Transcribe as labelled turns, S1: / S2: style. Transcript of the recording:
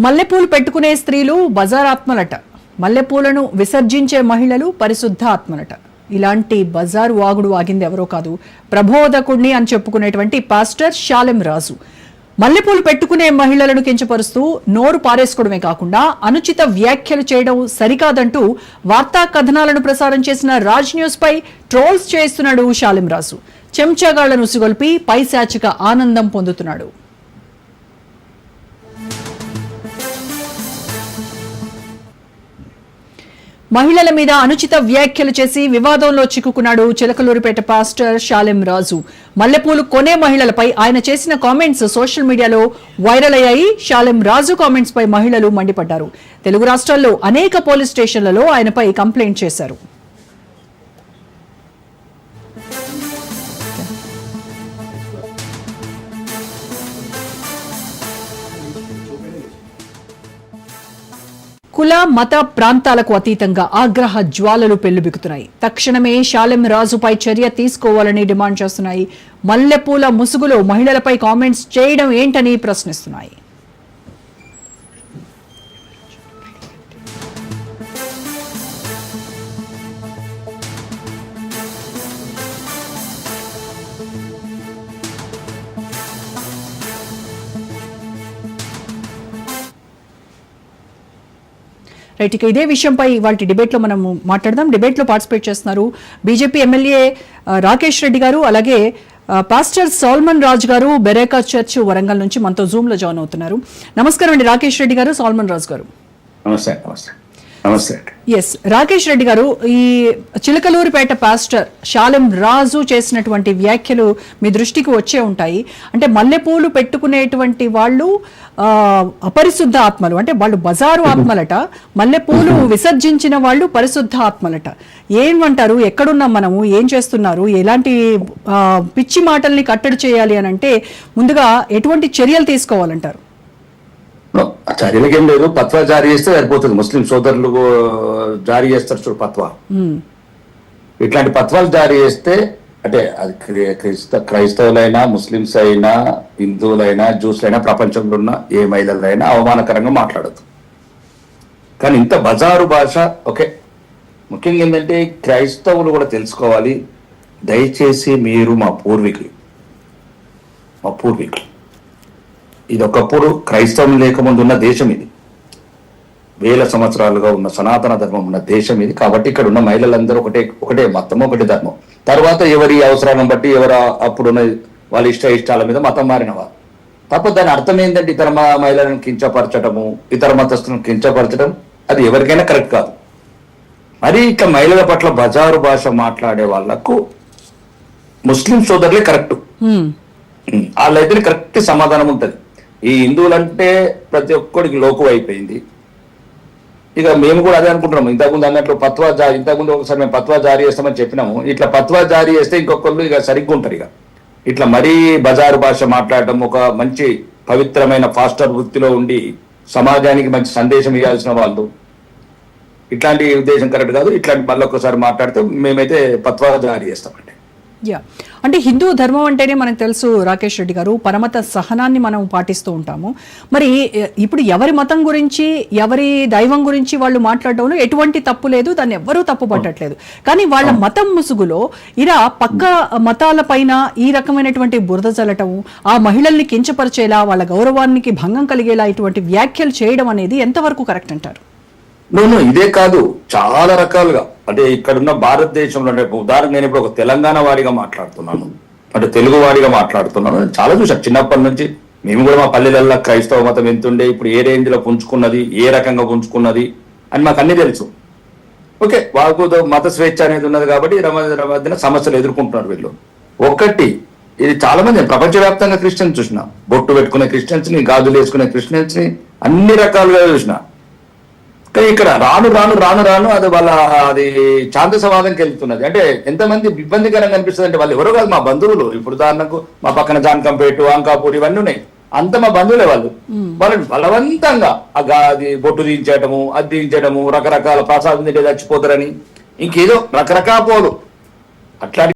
S1: మల్లెపూలు పెట్టుకునే స్త్రీలు బజారాత్మలట, మల్లెపూలను విసర్జించే మహిళలు పరిశుద్ధ ఆత్మలట. ఇలాంటి బజారు వాగుడు వాగింది ఎవరో కాదు, ప్రబోధకుడిని అని చెప్పుకునేటువంటి పాస్టర్ షాలెం రాజు. మల్లెపూలు పెట్టుకునే మహిళలను కించపరుస్తూ నోరు పారేసుకోవడమే కాకుండా అనుచిత వ్యాఖ్యలు చేయడం సరికాదంటూ వార్తా కథనాలను ప్రసారం చేసిన రాజ్ న్యూస్ పై ట్రోల్స్ చేస్తున్నాడు షాలెం రాజు. చెంచాగాళ్లను ఉసిగొల్పి పైశాచిక ఆనందం పొందుతున్నాడు. మహిళల మీద అనుచిత వ్యాఖ్యలు చేసి వివాదంలో చిక్కుకున్నాడు చిలకలూరిపేట పాస్టర్ షాలెం రాజు. మల్లెపూలు కొనే మహిళలపై ఆయన చేసిన కామెంట్స్ సోషల్ మీడియాలో వైరల్ అయ్యాయి. షాలెం రాజు కామెంట్స్ పై మహిళలు మండిపడ్డారు. తెలుగు రాష్ట్రాల్లో అనేక పోలీస్ స్టేషన్లలో ఆయనపై కంప్లైంట్ చేశారు. కుల మత ప్రాంతాలకు అతీతంగా ఆగ్రహ జ్వాలలు పెల్లుబికుతున్నాయి. తక్షణమే షాలెం రాజుపై చర్య తీసుకోవాలని డిమాండ్ చేస్తున్నాయి. మల్లెపూల ముసుగులో మహిళలపై కామెంట్స్ చేయడం ఏంటని ప్రశ్నిస్తున్నాయి. రైట్, ఇక ఇదే విషయంపై ఇవాళ డిబేట్లో మనం మాట్లాడదాం. డిబేట్లో పార్టిసిపేట్ చేస్తున్నారు బీజేపీ ఎమ్మెల్యే రాకేష్ రెడ్డి గారు, అలాగే పాస్టర్ సాల్మన్ రాజ్ గారు, బెరేకా చర్చ్ వరంగల్ నుంచి మనతో జూమ్ లో జాయిన్ అవుతున్నారు. నమస్కారం అండి రాకేష్ రెడ్డి గారు, సాల్మన్ రాజ్ గారు. ఎస్, రాకేష్ రెడ్డి గారు, ఈ చిలకలూరిపేట పాస్టర్ షాలెం రాజు చేసినటువంటి వ్యాఖ్యలు మీ దృష్టికి వచ్చే ఉంటాయి. అంటే మల్లెపూలు పెట్టుకునేటువంటి వాళ్ళు అపరిశుద్ధ ఆత్మలు, అంటే వాళ్ళు బజారు ఆత్మలట, మల్లెపూలు విసర్జించిన వాళ్ళు పరిశుద్ధ ఆత్మలట. ఏమంటారు? ఎక్కడున్నాం మనము? ఏం చేస్తున్నారు? ఎలాంటి పిచ్చి మాటల్ని కట్టడి చేయాలి అని అంటే ముందుగా ఎటువంటి చర్యలు తీసుకోవాలంటారు?
S2: చర్యలకేం లేదు, పత్వా జారీ చేస్తే సరిపోతుంది. ముస్లిం సోదరులు జారీ చేస్తారు చూడు పత్వా, ఇట్లాంటి పత్వాలు జారీ చేస్తే, అంటే అది క్రైస్తవులైనా, ముస్లింస్ అయినా, హిందువులైనా, జ్యూస్లైనా, ప్రపంచంలో ఉన్న ఏ మహిళలైనా అవమానకరంగా మాట్లాడదు. కానీ ఇంత బజారు భాష ఓకే. ముఖ్యంగా ఏంటంటే క్రైస్తవులు కూడా తెలుసుకోవాలి, దయచేసి మీరు మా పూర్వీకులు, ఇది ఒకప్పుడు క్రైస్తవం లేకముందు ఉన్న దేశం, ఇది వేల సంవత్సరాలుగా ఉన్న సనాతన ధర్మం ఉన్న దేశం ఇది. కాబట్టి ఇక్కడ ఉన్న మహిళలందరూ ఒకటే మతం, ఒకటే ధర్మం. తర్వాత ఎవరి అవసరాలను బట్టి అప్పుడున్న వాళ్ళ ఇష్టాల మీద మతం మారినవారు తప్ప. దాని అర్థం ఏంటంటే ఇతర మహిళలను కించపరచడము, ఇతర మతస్థులను కించపరచడం అది ఎవరికైనా కరెక్ట్ కాదు. మరి ఇక మహిళల పట్ల బజారు భాష మాట్లాడే వాళ్లకు ముస్లిం సోదరులే కరెక్ట్, వాళ్ళైతే కరెక్ట్ సమాధానం ఉంటుంది. ఈ హిందువులంటే ప్రతి ఒక్కడికి లోకు అయిపోయింది. ఇక మేము కూడా అదే అనుకుంటున్నాము. ఇంతకుముందు అన్నట్లు ఇంతకుముందు ఒకసారి మేము పత్వా జారీ చేస్తామని చెప్పినాము. ఇట్లా పత్వా జారీ చేస్తే ఇంకొకళ్ళు ఇక సరిగ్గా ఉంటారు. ఇక ఇట్లా మరీ బజారు భాష మాట్లాడటం, ఒక మంచి పవిత్రమైన ఫాస్టర్ వృత్తిలో ఉండి సమాజానికి మంచి సందేశం ఇవ్వాల్సిన వాళ్ళు, ఇట్లాంటి ఉద్దేశం కరెక్ట్ కాదు. ఇట్లాంటి మళ్ళీ ఒక్కసారి మాట్లాడితే మేమైతే పత్వా జారీ చేస్తామండి.
S1: అంటే హిందూ ధర్మం అంటేనే మనకు తెలుసు రాకేష్ రెడ్డి గారు, పరమత సహనాన్ని మనం పాటిస్తూ ఉంటాము. మరి ఇప్పుడు ఎవరి మతం గురించి, ఎవరి దైవం గురించి వాళ్ళు మాట్లాడడంలో ఎటువంటి తప్పు లేదు, దాన్ని ఎవ్వరూ తప్పు పట్టట్లేదు. కానీ వాళ్ళ మతం ముసుగులో ఇలా పక్క మతాల పైన ఈ రకమైనటువంటి బురద చల్లటం, ఆ మహిళల్ని కించపరిచేలా, వాళ్ళ గౌరవానికి భంగం కలిగేలా ఇటువంటి వ్యాఖ్యలు చేయడం అనేది ఎంతవరకు కరెక్ట్ అంటారు?
S2: ఇదే కాదు, చాలా రకాలుగా. అంటే ఇక్కడున్న భారతదేశంలో, అంటే ఉదాహరణ నేను ఇప్పుడు ఒక తెలంగాణ వారిగా మాట్లాడుతున్నాను, అంటే తెలుగు వారిగా మాట్లాడుతున్నాను. చాలా చూసాను చిన్నప్పటి నుంచి. మేము కూడా మా పల్లెలల్లో క్రైస్తవ మతం ఎంతుండే, ఇప్పుడు ఏ రేంజ్ లో పుంజుకున్నది, ఏ రకంగా పుంజుకున్నది అని మాకు అన్ని తెలుసు. ఓకే, వాళ్ళకు మత స్వేచ్ఛ అనేది ఉన్నది కాబట్టి మధ్యన సమస్యలు ఎదుర్కొంటున్నారు వీళ్ళు. ఒకటి, ఇది చాలా మంది ప్రపంచవ్యాప్తంగా క్రిస్టియన్స్ చూసిన, బొట్టు పెట్టుకునే క్రిస్టియన్స్ ని, గాజులు వేసుకునే క్రిస్టియన్స్ ని, అన్ని రకాలుగా చూసిన. కానీ ఇక్కడ రాను అది శాంతసమాధానికి వెళ్తున్నది. అంటే ఎంతమంది ఇబ్బందికరంగా అనిపిస్తుంది అంటే వాళ్ళు ఎవరో కాదు, మా బంధువులు. ఇప్పుడు ఉదాహరణకు మా పక్కన జాన్కంపేట, అంకాపూర్ ఇవన్నీ ఉన్నాయి, అంత మా బంధువులే. వాళ్ళని బలవంతంగా అది బొట్టు దించడము, అది దించడము, రకరకాల ప్రసాదం తింటే చచ్చిపోతారని, ఇంకేదో రకరకాల పోలు అట్లాంటి